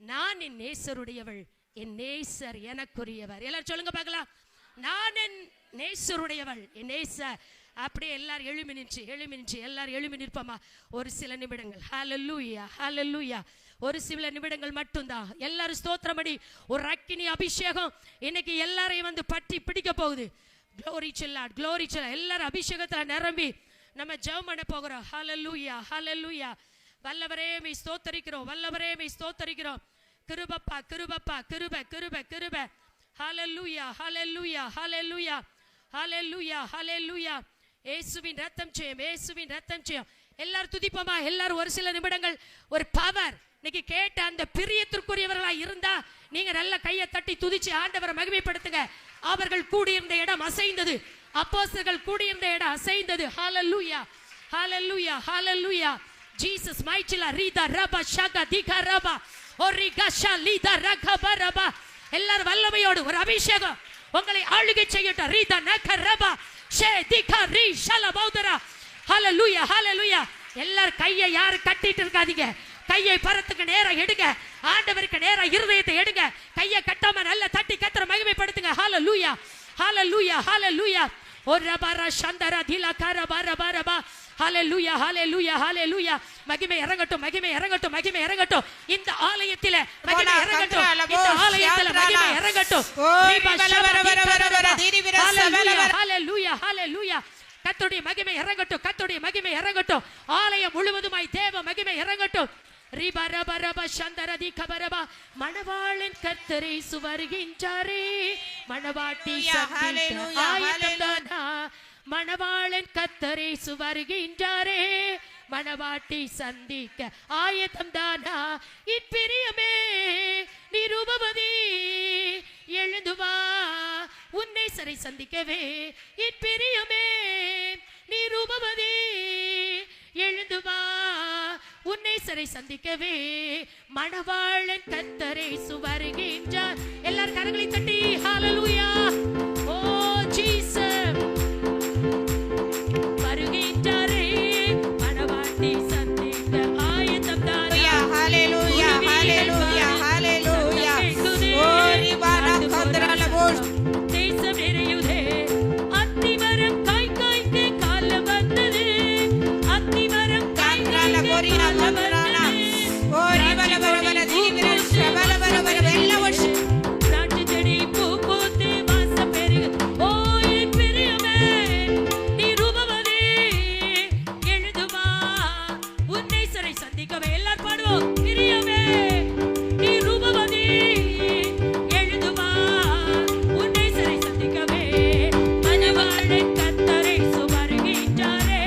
நான் என் நேசருடையவள், என் நேசர் எனக்குரியவர். எல்லாரும் சொல்லுங்க பார்க்கலாம். நான் என் நேசருடையவள், என் நேச. அப்படியே எல்லாரும் எழுமி நின்று எல்லாரும் எழுமி நிற்போமா ஒரு சில நிமிடங்கள். ஹல்லேலூயா, ஹல்லேலூயா. ஒரு சில நிமிடங்கள் மட்டும்தான். எல்லாரும் ஸ்தோத்திரமடி. ஒரு அக்கினி அபிஷேகம் இன்னைக்கு எல்லாரையும் வந்து பற்றி பிடிக்க போகுது. Glory to Lord. எல்லாரும் அபிஷேகத்துல நிரம்பி நம்ம ஜெபம் பண்ண போகிறோம். ஹல்லேலூயா, ஹல்லேலூயா. வல்லவரே மே ஸ்தோத்தரிக்கிறோம், வல்லவரே மே ஸ்தோத்தரிக்கிறோம். கிருபப்பா, கிருபப்பா, கிருப கிருப கிருப. ஹல்லேலூயா, ஹல்லேலூயா, ஹல்லேலூயா, ஹல்லேலூயா, ஹல்லேலூயா. இயேசுவின் ரத்தம் ஜெயம், இயேசுவின் ரத்தம் ஜெயம். எல்லாரும் துதிப்போமா? எல்லாரும் ஒரு சில நிமிடங்கள். ஒரு பவர் இன்னைக்கு கேட்ட அந்த பிரியத்திற்குரியவர்களா இருந்தா நீங்க நல்ல கையை தட்டி துதிச்சு ஆண்டவரை மகிமைப்படுத்துங்க. அவர்கள் கூடியிருந்த இடம் அசைந்தது. அப்போஸ்தலர்கள் கூடியிருந்த இடம் அசைந்தது. ஹல்லேலூயா, ஹல்லேலூயா, ஹல்லேலூயா. ஜீசஸ் மைச்சிலா ரீதா ரபா ஷகா திகா ரபா ஒரிகாஷா லீதா ரகபா ரபா. எல்லாரும் வல்லமையோடு ஒரு அபிஷேகம் உங்களை ஆளுகை செய்யட்டும். ரீதா நக ரபா ஷே திகா ரீ ஷல பௌதரா. ஹல்லேலூயா, ஹல்லேலூயா. எல்லாரும் கையை யாரும் கட்டிட்டு இருக்காதீங்க. கையை பரத்துக்கு நேரம் எடுங்க. ஆண்டவருக்கு நேரம் இருதயத்தை எடுங்க. கையை கட்டாம நல்ல தட்டி கர்த்தரை மகிமைப்படுத்துங்க. ஹல்லேலூயா, ஹல்லேலூயா, ஹல்லேலூயா. ஒரு ரபரா சந்தரா திலா கரபா ரபா ரபா. ஹல்லேலூயா, ஹல்லேலூயா, ஹல்லேலூயா. மகிமை இறங்கட்டும், மகிமை இறங்கட்டும், மகிமை இறங்கட்டும். இந்த ஆலயத்திலே மகிமை இறங்கட்டும், இந்த ஆலயத்திலே மகிமை இறங்கட்டும். ஹல்லேலூயா, ஹல்லேலூயா. கர்த்தருடைய மகிமை இறங்கட்டும், கர்த்தருடைய மகிமை இறங்கட்டும். ஆலயம் முழுவதுமாய் தேவ மகிமை இறங்கட்டும். ரிபா ரபா ரபா சந்தரதி கபரபா. மணவாளன் கர்த்தரை சுவருகின்றாரே, மணவாட்டி சந்திக்க ஆயத்தம்தானா. மணவாளன் கர்த்தரை சுவருகின்றாரே, மணவாட்டி சந்திக்க ஆயத்தம்தானா. இப்பிரியமே நீ ரூபவதி எழுந்து வா உன்னை சரை சந்திக்கவே. இப்பிரியமே நீ ரூபவதி எழுந்து வா உன்னை சரை சந்திக்கவே. மணவாளன் கர்த்தரை சுவருகின்றார். எல்லாரும் கரங்களை தட்டி ஹல்லேலூயா. ஓ ஜீசஸ் வருகின்றாரே, மணவாட்டி சந்திக்க ஆயத்தம்தானா. ஹல்லேலூயா, ஹல்லேலூயா, ஹல்லேலூயா. ஓரி பாரா கந்தரல போஸ் தேசம் நிறையுதே. அத்திமரம் காய் காய்க்கு காலம் வந்தது. அத்திமரம் காய் காய்க்கு காலம் வந்தது. ஓரி பல பல பல தீவிர பல பல பல வெள்ள வருஷ திராட்சை செடி பூ பூத்து வாசம் பெருகு. ஓ என் பிரியமே நீ ரூபவதி எழுந்து வா உன்னை சரை சந்திக்கவே. எல்லாரும் பாடுவோம். பிரியமே நீ ரூபவதி எழுந்து வா உன்னை சரை சந்திக்கவே. மணவாளன் கர்த்தரை சுவருகின்றாரே,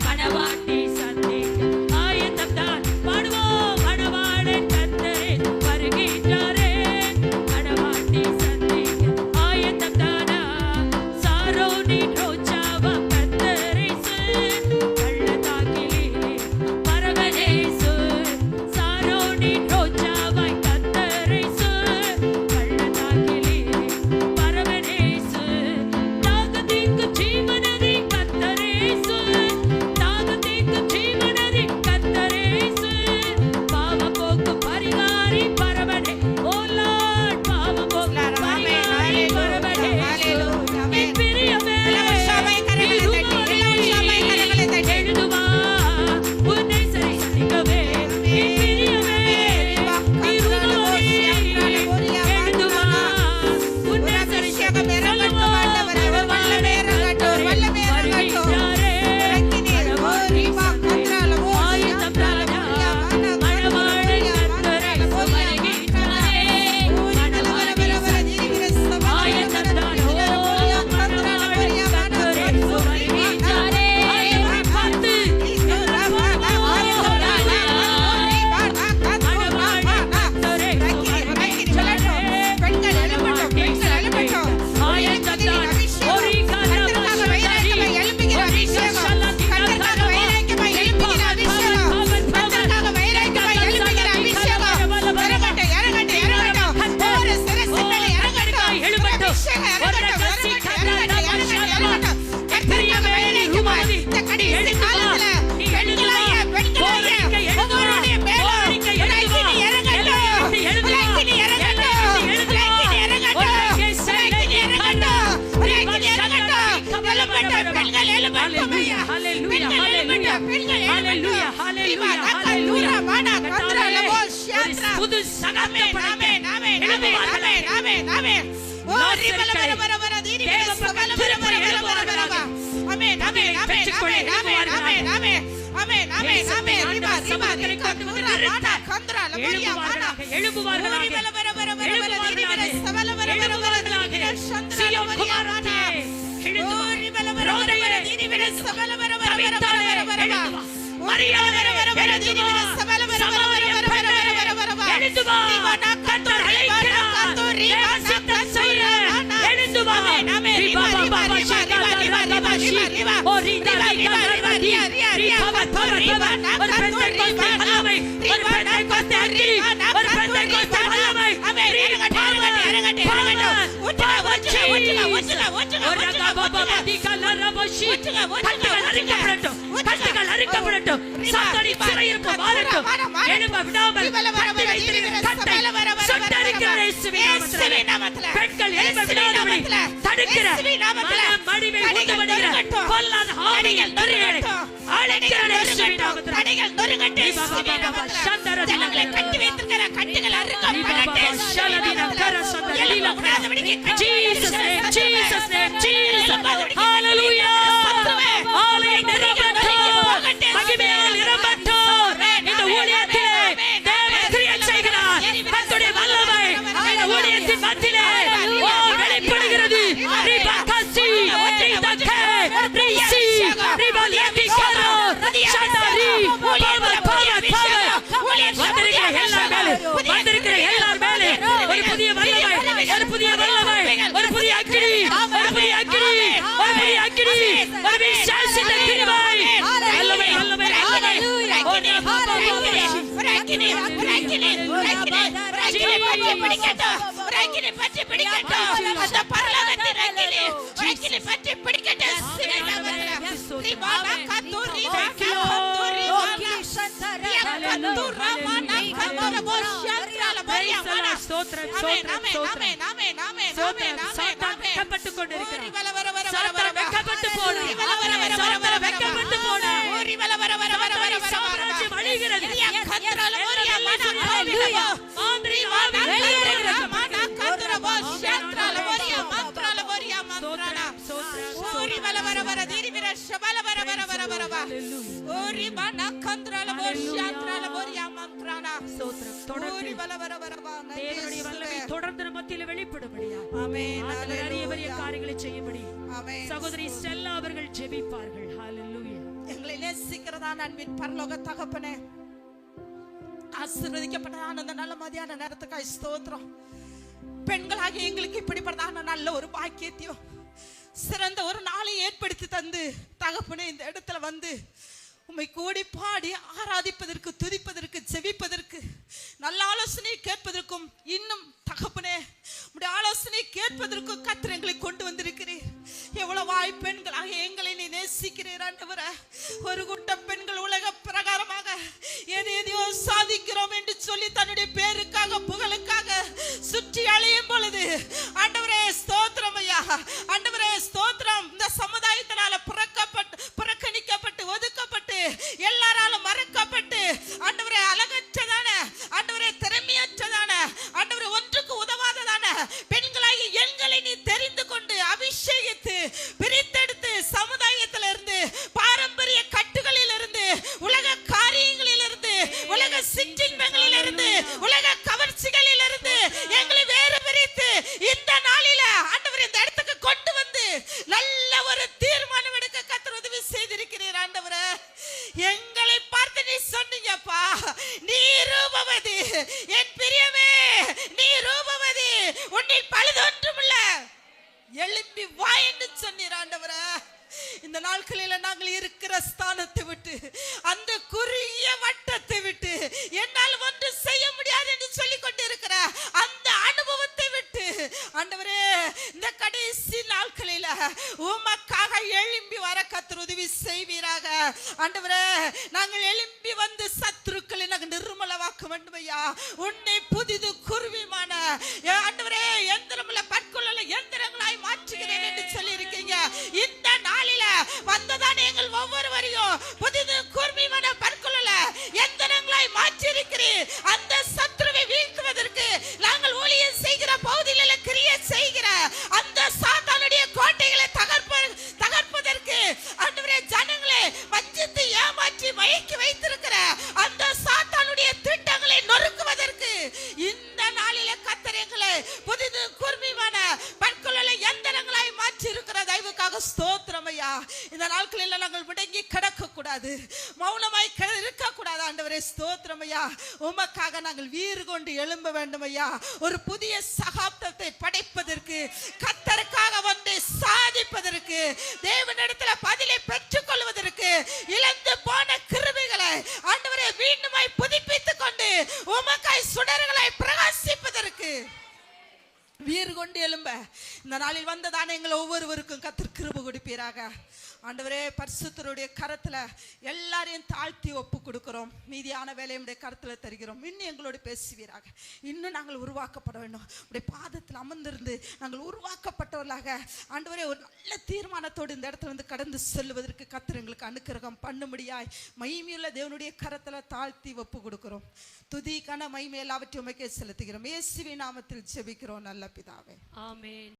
மணவாட்டி சந்திக்க ஆயத்தம்தான். பாடுவோம். மணவாளன் கர்த்தரை வருகின்றாரே, மணவாட்டி சந்திக்க ஆயத்தம்தானா. சாரோனின் ரோஜாவா கர்த்தரேசு, பள்ளத்தாக்கிலே பரவனேசு. சாரோனின் ரோஜாவாய் கர்த்தரேசு, பள்ளத்தாக்கிலே பரவனேசு. தாகத்தீர்க்கும் ஜீவநதி கர்த்தரேசு, தாகத்தீர்க்கும் ஜீவநதி கர்த்தரேசு. பாவம் போக்கும் பரிகாரி பரவனே. ஓ லார்ட் பாவம் போக்கும் பரிகாரி பரவனே. என் பிரியமே நீ ரூபவதி எழுந்து வா உன்னை சரை சந்திக்கவே. என் பிரியமே நீ ரூபவதி எழுந்து வா உன்னை சரை சந்திக்கவே. வல்லமே இறங்கட்டும், வல்லமே இறங்கட்டும். இறங்கினீர். ஓரி பா கந்தரல போஸ் ஆயத்தம்தானா. மணவாளன் கர்த்தரை சுவருகின்றாரே, மணவாட்டி சந்திக்க ஆயத்தம்தானா. ஓ மணவாளன் கர்த்தரை சுவருகின்றாரே. ஆயத்தம் பார்த்து பெண்கள் எழும்பட்டும் ஐயா. பெண்கள் எழும்பட்டும், பெண்கள் எழும்பட்டும். Hallelujah. கத்தூரா வாடா கத்தூரா லபோ ஒரு ஷாத்ரா. புது சகத்தை ஆமென், ஆமென், ஆமென், ஆமென், ஆமென், ஆமென். ஓ ரிபல வர வர வர தீரி வர சபல வர வர வர வர வர. ஆமென், ஆமென், ஆமென், ஆமென், ஆமென், ஆமென், ஆமென், ஆமென், ஆமென், ஆமென். ரிபா ரிபா கத்தூரா வாடா கத்தூரா லபோரியா வாடா. எழும்புவார்களாக ரிபல வர வர வர வர தீரி வர சபல வர வர வர தீரி வர சந்திர லபோரியா வாடா. ஓ ரிபல வர வர வர தீரி வர சபல வர வர வர வர வர வர. மரியா வர வர வர தீரி வர சபல வர வர வர வர வர வர வர வர. எழுந்து வா. கர்த்தர் அழைக்கிறார். எழுந்து வா. ரிபா பாபா ஷாகா ரபா ஷி. ஓ ரிதா ரிதா ரபா டி. ரிபா பாபா ரிபா. ஒரு பெந்தெக்கோஸ்தே வல்லமை. ஒரு பெந்தெக்கோஸ்தே அக்கினி. ஒரு பெந்தெக்கோஸ்தே வல்லமை. இறங்கட்டும், இறங்கட்டும், இறங்கட்டும். ஒரு ரகா பாபா திகல ரபா ஷி. கட்டுகள் அறுக்கப்படட்டும். கட்டுகள் அறுக்கப்படட்டும். சாத்தானின் சிறையிருப்பு மாறட்டும். எழும்ப விடாமல் கட்டி வைத்திருக்கிற கட்டை சுட்டெரிக்கிற இயேசுவின் நாமத்திலே. பெண்கள் எழும்ப விடாதபடி தடுக்கிற மனம் மடிவை உண்டு பண்ணுகிற பொல்லாத ஆவிகள் நொறுங்கட்டும். அழைக்கிற இயேசுவின் நாமத்திலே. தடைகள் நொறுங்கட்டும் இயேசுவின் நாமத்திலே. ஜனங்களை கட்டி வைத்திருக்கிற கட்டுகள் அறுக்கப்படட்டும். Jesus name, Jesus name, Jesus. Hallelujah. ஆலயம் நிரம்பட்டும். மகிமையால் நிரம்பட்டும். இந்த ஊழியத்திலே தேவன் கிரியை செய்கிறார். கர்த்தருடைய வல்லமை இந்த ஊழியத்தின் மத்தியிலே வெளிப்படுகிறது. ரிபகசி, ரிதகே, ரிசி, ரிபலியதி கரோ, ஷண்டரி, பவர், பவர், பவர். வந்திருக்கிற எல்லார் மேலே, வந்திருக்கிற எல்லார் மேலே ஒரு புதிய வல்லமை, ஒரு புதிய வல்லமை, ஒரு புதிய அக்கினி, ஒரு புதிய அக்கினி, ஒரு புதிய அக்கினி, ஒரு விசேஷித்த கிருபை. வல்லமை, வல்லமை, வல்லமை. ஒரு அக்கினி பற்றி பிடிக்கட்டும். ஒரு அக்கினி பற்றி பிடிக்கட்டும். அந்த பரலோகத்தின் அக்கினி, ஒரு அக்கினி பற்றி பிடிக்கட்டும். ரிபானா கத்தூரி கத்தூரி ஸ்தோத்திரம், ஸ்தோத்திரம், ஸ்தோத்திரம். சாத்தான் வெட்கப்பட்டுக் கொண்டிருக்கிறான். சாத்தான் வெட்கப்பட்டு போனான். சாத்தான் வெட்கப்பட்டு போனான். சாம்ராஜ்யம் அழிகிறது. தேவனுடைய வல்லமை தொடர்ந்து மத்தியில் வெளிப்படும்படியா பெரிய காரியங்களை செய்யும்படி சகோதரி ஸ்டெல்லா அவர்கள் ஜெபிப்பார்கள். ஹல்லேலூயா. எங்களை நேசிக்கிறதான அன்பின் பரலோக தகப்பனே, ஆசீர்வதிக்கப்பட்டதான அந்த நல்ல மதியான நேரத்துக்காய் ஸ்தோத்திரம். பெண்களாகிய எங்களுக்கு இப்படிப்பட்டதான நல்ல ஒரு பாக்கியத்தையும் சிறந்த ஒரு நாளை ஏற்படுத்தி தந்து தகப்பனே இந்த இடத்துல வந்து உம்மை கூடி பாடி ஆராதிப்பதற்கு, துதிப்பதற்கு, ஜெபிப்பதற்கு, நல்ல ஆலோசனை கேட்பதற்கும், இன்னும் தகப்பனே உடைய ஆலோசனை கேட்பதற்கும் கர்த்தர் எங்களை கொண்டு வந்திருக்கிறீர். எவ்வளவாய் பெண்களாக எங்களை நீ நேசிக்கிறீர் ஆண்டவரே. ஒரு கூட்டம் பெண்கள் உலக பிரகாரமாக எதையோ சாதிக்கிறோம் என்று சொல்லி தன்னுடைய பேருக்காக, புகழுக்காக சுற்றி அலையும் பொழுது ஆண்டவரே ஸ்தோத்திரம் ஐயா, ஆண்டவரே ஸ்தோத்திரம். இந்த சமுதாயத்தினால புறக்கணிக்கப்பட்டு, ஒதுக்கப்பட்டு, எல்லாராலும் மறக்கப்பட்டு, ஆண்டவரே அழகற்றதான, ஆண்டவரே திறமையற்றதான, ஆண்டவரே ஒன்றுக்கு உதவாததான பெண்களாகி எங்களை நீ தெரிந்து கொண்டு அபிஷேகித்து பிரித்தெடுத்து சமுதாயத்திலிருந்து, பாரம்பரிய கட்டுகளிலிருந்து, உலக காரியங்களிலிருந்து, உலக சிற்றின்பங்களிலிருந்து, உலக கவர்ச்சிகளிலிருந்து எங்களை வேறு பிரித்து இந்த நாளில ஆண்டவரே இந்த இடத்துக்கு கொண்டு வந்து நல்ல ஒரு தீர்மானம் எடுக்க கர்த்தர் உதவி செய்திருக்கிறீர் ஆண்டவரே. எங்களை பார்த்து நீ சொன்னீங்கப்பா, நீ ரூபவதி, என் பிரியமே நீ ரூபவதி, உன்னில் பழுதொன்றுமில்ல, எழும்பி வா என்று சொன்னீர் ஆண்டவரே. இந்த நாட்களில நாங்கள் இருக்கிற ஸ்தானத்தை விட்டு, அந்த குறுகிய வட்டத்தை விட்டு, என்னால் ஒன்று செய்ய முடியாது என்று சொல்லிக் கொண்டிருக்கிற அந்த அனுபவத்தை விட்டு ஆண்டவரே இந்த கடைசி நாட்களில உமக்காக எழும்பி வர கர்த்தர் உதவி செய்வீராக ஆண்டவரே. நாங்கள் எழும்பி வந்து சத்துருக்களை நாங்கள் நிர்மலமாக்க வேண்டும் ஐயா. உன்னை புதிது குருவிமான ஆண்டவரே எந்திரமுள்ள பற்கொள்ள எந்திரங்களாய் மாற்றுகிறேன் என்று சொல்லி இருக்கீங்க. இந்த நாளில வந்ததான எங்கள் ஒவ்வொருவரையும் புதிது கூர்மையான பற்களுள்ள எந்திரங்களாய் மாற்றியிருக்கிறீர். அந்த சத்துருவை வீழ்த்துவதற்கு நாங்கள் ஊழியம் செய்கிற பகுதிகளில் கிரியை செய்கிற அந்த சாத்தானுடைய கோட்டைகளை தகர்ப்பதற்கு ஆண்டவரே ஜனங்களை வஞ்சித்து ஏமாற்றி மயக்கி வைத்திருக்கிற அந்த சாத்தானுடைய திட்டங்களை நொறுக்குவதற்கு இந்த நாளிலே கர்த்தர் எங்களை புதிது கூர்மையான பற்களுள்ள எந்திரங்களாய் மாற்றி இருக்கிற தயவுக்காக ஸ்தோத்திரம் ஐயா. இந்த நாட்களில் நாங்கள் முடங்கி கிடக்க கூடாது, மௌனமாய் இருக்க கூடாது ஆண்டவரே. ஸ்தோத்திரம் ஐயா. உமக்காக நாங்கள் வீறு கொண்டு எழும்ப வேண்டும் ஐயா. ஒரு புதிய சகாப்தத்தை படைப்பதற்கு, கர்த்தருக்காக வந்து சாதிப்பதற்கு, தேவனிடத்தில் பதிலை பெற்றுக் கொள்வதற்கு, இழந்து போன கிருபைகளை ஆண்டவரே மீண்டுமாய் புதுப்பித்துக் கொண்டு உமக்காய் சுடர்களை பிரகாசிப்பதற்கு வீறு கொண்டு எழும்ப இந்த நாளில் வந்ததான எங்கள் ஒவ்வொருவருக்கும் கர்த்தர் கிருபை கொடுப்பீராக. ஆண்டவரே பரிசுத்தருடைய கரத்துல எல்லாரையும் தாழ்த்தி ஒப்பு கொடுக்கிறோம். மீதியான வேலையுடைய கரத்துல தருகிறோம். இன்னும் எங்களோடு பேசுவீராக. இன்னும் நாங்கள் உருவாக்கப்பட வேண்டும். உடைய பாதத்தில் அமர்ந்திருந்து நாங்கள் உருவாக்கப்பட்டவர்களாக ஆண்டவரே ஒரு நல்ல தீர்மானத்தோடு இந்த இடத்துல வந்து கடந்து செல்வதற்கு கர்த்தர் எங்களுக்கு அனுக்கிரகம் பண்ணும்படியாய் மகிமையுள்ள தேவனுடைய கரத்துல தாழ்த்தி ஒப்பு கொடுக்கிறோம். துதி கன மகிமை எல்லாவற்றையும் உமக்கே செலுத்துகிறோம். இயேசுவின் நாமத்தில் ஜெபிக்கிறோம் நல்ல பிதாவே, ஆமென்.